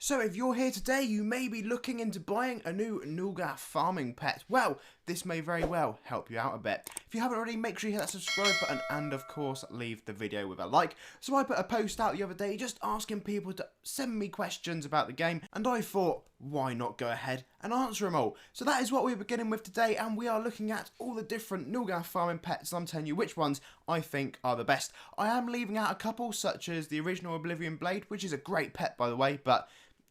So if you're here today, you may be looking into buying a new Nulgath Farming Pet. Well, this may very well help you out a bit. If you haven't already, make sure you hit that subscribe button and of course leave the video with a like. So I put a post out the other day just asking people to send me questions about the game, and I thought, why not go ahead and answer them all? So that is what we're beginning with today, and we are looking at all the different Nulgath Farming Pets, and I'm telling you which ones I think are the best. I am leaving out a couple, such as the original Oblivion Blade, which is a great pet by the way, but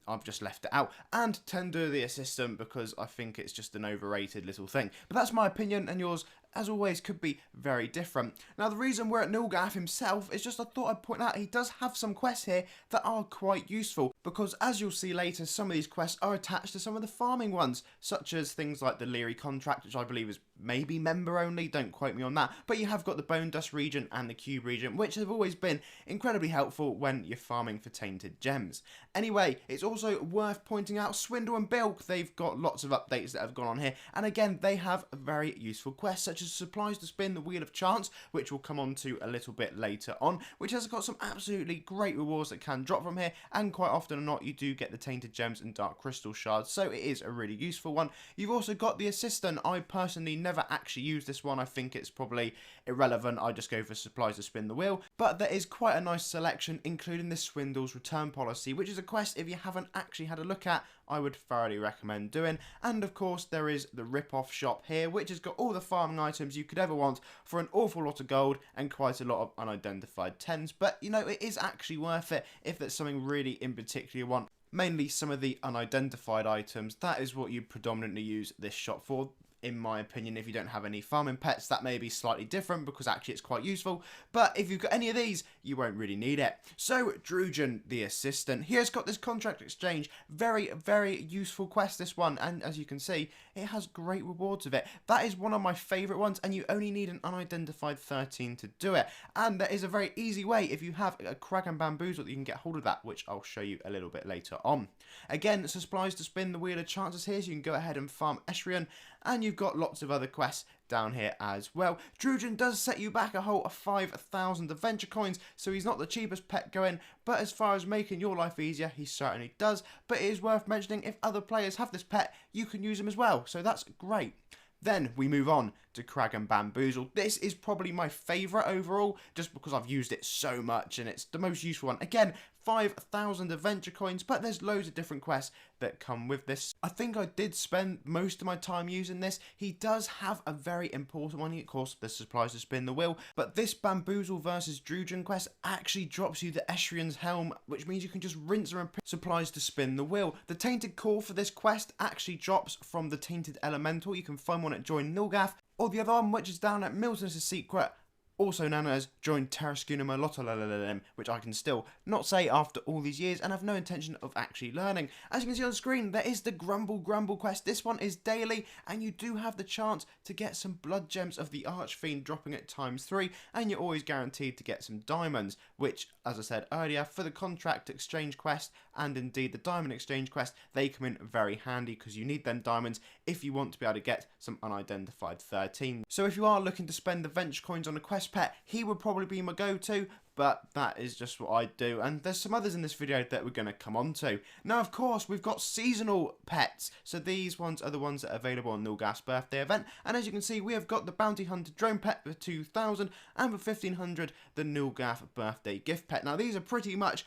I've just left it out, and Tainted the Assistant because I think it's just an overrated little thing. But that's my opinion, and yours, as always, could be very different. Now, the reason we're at Nulgath himself is just I thought I'd point out he does have some quests here that are quite useful, because as you'll see later, some of these quests are attached to some of the farming ones, such as things like the Leary contract, which I believe is maybe member only, don't quote me on that, but you have got the Bone Dust region and the Cube region, which have always been incredibly helpful when you're farming for tainted gems. Anyway, it's also worth pointing out Swindle and Bilks. They've got lots of updates that have gone on here, and again, they have very useful quests, such as supplies to spin the Wheel of Chance, which we'll come on to a little bit later on, which has got some absolutely great rewards that can drop from here, and quite often or not, you do get the tainted gems and dark crystal shards, so it is a really useful one. You've also got the Assistant. I personally never actually use this one. I think it's probably irrelevant. I just go for supplies to spin the wheel, but there is quite a nice selection, including this Swindle's return policy, which is a quest if you haven't actually had a look at, I would thoroughly recommend doing. And of course there is the rip-off shop here, which has got all the farming items you could ever want for an awful lot of gold and quite a lot of unidentified tens, but you know, it is actually worth it if there's something really in particular you want. Mainly some of the unidentified items, that is what you predominantly use this shop for. In my opinion, if you don't have any farming pets, that may be slightly different because actually it's quite useful. But if you've got any of these, you won't really need it. So, Drudgen, the Assistant. He has got this contract exchange. Very, very useful quest, this one. And as you can see, it has great rewards of it. That is one of my favourite ones, and you only need an unidentified 13 to do it. And there is a very easy way, if you have a Crag and Bamboozle, that you can get hold of that, which I'll show you a little bit later on. Again, supplies to spin the Wheel of Chances here, so you can go ahead and farm Eschrian, and you've got lots of other quests down here as well. Drudgen does set you back a whole 5,000 adventure coins, so he's not the cheapest pet going, but as far as making your life easier, he certainly does. But it is worth mentioning, if other players have this pet, you can use him as well, so that's great. Then we move on to Crag and Bamboozle. This is probably my favourite overall, just because I've used it so much and it's the most useful one. Again, 5,000 adventure coins, but there's loads of different quests that come with this. I think I did spend most of my time using this. He does have a very important one, of course, the supplies to spin the wheel, but this Bamboozle versus Drudgen quest actually drops you the Eschrian's helm, which means you can just rinse and repeat supplies to spin the wheel. The Tainted core for this quest actually drops from the Tainted Elemental. You can find one at Join Nulgath, or the other one, which is down at Milton's Secret, also known as Join Terrascuna Malotolololem, which I can still not say after all these years and have no intention of actually learning. As you can see on the screen, there is the Grumble quest. This one is daily, and you do have the chance to get some blood gems of the archfiend dropping at ×3, and you're always guaranteed to get some diamonds, which, as I said earlier, for the contract exchange quest and indeed the diamond exchange quest, they come in very handy because you need them diamonds if you want to be able to get some unidentified 13. So if you are looking to spend the venture coins on a quest pet, he would probably be my go-to, but that is just what I do, and there's some others in this video that we're going to come on to. Now, of course, we've got seasonal pets, so these ones are the ones that are available on Nulgath's birthday event, and as you can see, we have got the Bounty Hunter Drone Pet for 2,000, and for 1,500, the Nulgath Birthday Gift Pet. Now, these are pretty much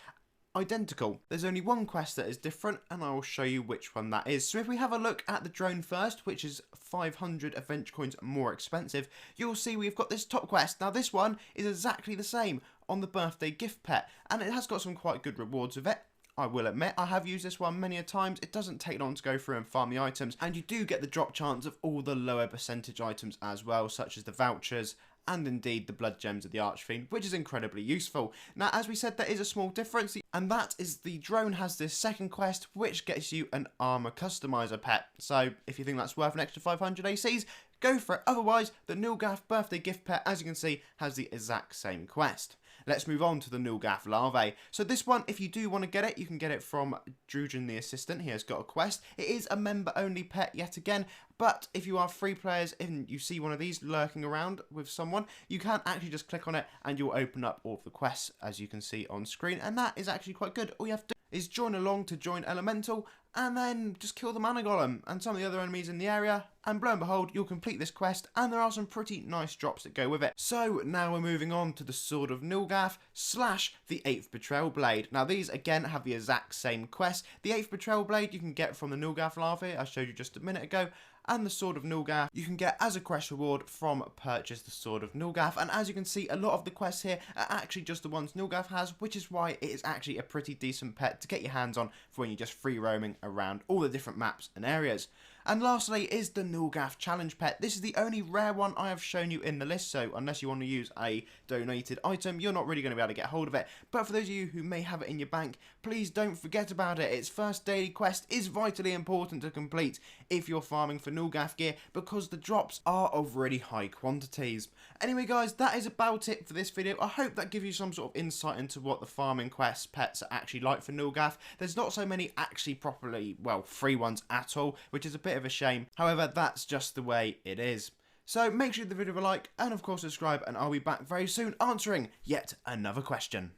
identical. There's only one quest that is different, and I will show you which one that is. So if we have a look at the drone first, which is 500 adventure coins more expensive, you'll see we've got this top quest. Now this one is exactly the same on the birthday gift pet, and it has got some quite good rewards with it. I will admit, I have used this one many a times. It doesn't take long to go through and farm the items, and you do get the drop chance of all the lower percentage items as well, such as the vouchers and indeed the blood gems of the archfiend, which is incredibly useful. Now, as we said, there is a small difference, and that is the drone has this second quest, which gets you an armor customizer pet. So if you think that's worth an extra 500 ACs, go for it. Otherwise, the Nulgath Birthday Gift Pet, as you can see, has the exact same quest. Let's move on to the Nulgath Larvae. So this one, if you do want to get it, you can get it from Drudgen the Assistant. He has got a quest. It is a member-only pet yet again, But if you are free players and you see one of these lurking around with someone, you can actually just click on it and you'll open up all of the quests, as you can see on screen, and that is actually quite good. All you have to do is join along to join Elemental, and then just kill the mana golem and some of the other enemies in the area, and lo and behold, you'll complete this quest, and there are some pretty nice drops that go with it. So now we're moving on to the Sword of Nulgath / the 8th Betrayal Blade. Now these again have the exact same quest. The 8th Betrayal Blade you can get from the Nulgath Larvae I showed you just a minute ago, and the Sword of Nulgath you can get as a quest reward from purchase the Sword of Nulgath. And as you can see, a lot of the quests here are actually just the ones Nulgath has, which is why it is actually a pretty decent pet to get your hands on for when you're just free roaming around all the different maps and areas. And lastly is the Nulgath Challenge Pet. This is the only rare one I have shown you in the list, so unless you want to use a donated item, you're not really going to be able to get hold of it. But for those of you who may have it in your bank, please don't forget about it. Its first daily quest is vitally important to complete if you're farming for Nulgath gear, because the drops are of really high quantities. Anyway guys, that is about it for this video. I hope that gives you some sort of insight into what the farming quest pets are actually like for Nulgath. There's not so many actually properly, well, free ones at all, which is a bit of a shame. However, that's just the way it is. So make sure you give the video a like, and of course subscribe, and I'll be back very soon answering yet another question.